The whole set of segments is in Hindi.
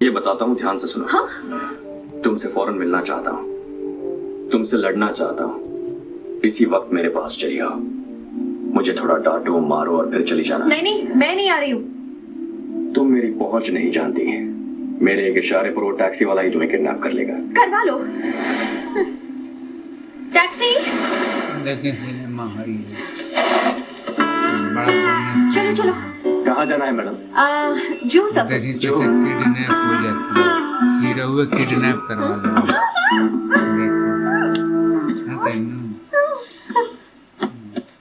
ये बताता हूँ, ध्यान से सुनो। हाँ? तुमसे फौरन मिलना चाहता हूँ, तुमसे लड़ना चाहता हूँ। इसी वक्त मेरे पास चली आओ। मुझे थोड़ा डांटो, मारो और फिर चली जाना। नहीं नहीं, मैं नहीं आ रही हूँ। तुम मेरी पहुंच नहीं जानती। मेरे एक इशारे पर वो टैक्सी वाला ही तुम्हें किडनैप कर लेगा। करवा लो। टैक्सी। देखें सिनेमा हॉल बड़ा बढ़िया चलो चलो। कहाँ जाना है मैडम? जू सब। देखिए कैसे किडनैप हो जाती है, हीरो किडनैप करवा दो। देखो हाँ तेनू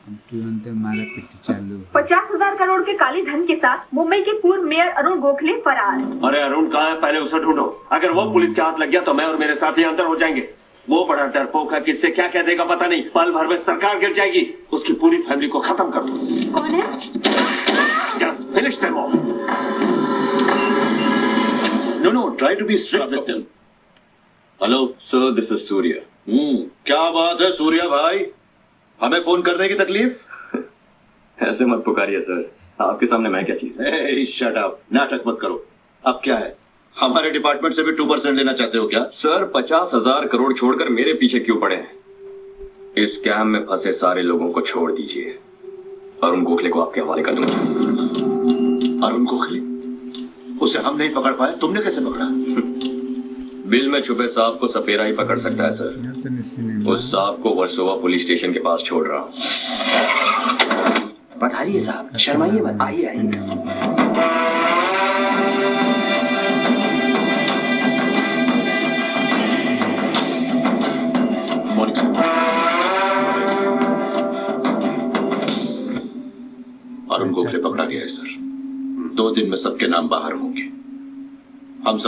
अब तुरंत मारा पिटी चालू। 50,000 करोड़ के काले धन के साथ मुंबई के पूर्व मेयर अरुण गोखले फरार। अरे अरुण कहाँ है? पहले उसे ढूंढो। अगर वो पुलिस के हाथ लग गया तो मैं और मेरे साथी अंदर हो जाएंगे। वो बड़ा डरपोक है, किससे क्या कह देगा पता नहीं। पल भर में सरकार गिर जाएगी। उसकी पूरी फैमिली को खत्म कर दो। कौन है? Just finish them off. No, try to be strict with them. Hello sir, this is Surya. क्या बात है सूर्या भाई, हमें फोन करने की तकलीफ? ऐसे मत पुकारिए सर, आपके सामने मैं क्या चीज हूँ? शट अप, नाटक मत करो। अब क्या है, हमारे डिपार्टमेंट से भी 2% लेना चाहते हो क्या? सर, 50,000 करोड़ छोड़कर मेरे पीछे क्यों पड़े हैं? इस स्कैम में फंसे सारे लोगों को छोड़ दीजिए। अरुण गोखले को आपके हवाले कर दूंगा। अरुण गोखले? उसे हम नहीं पकड़ पाए, तुमने कैसे पकड़ा? बिल में छुपे सांप को सपेरा ही पकड़ सकता है सर। यहाँ तो नहीं सिनेमा। उस सांप को वर्सोवा पुलिस स्टेशन के पास छोड़ रहा हूँ। पधारिए साहब, शर्माइए मत, आइए आइए। Morning sir. अरुण गोखले पकड़ा गया है सर। 2 दिन में सबके नाम बाहर होंगे।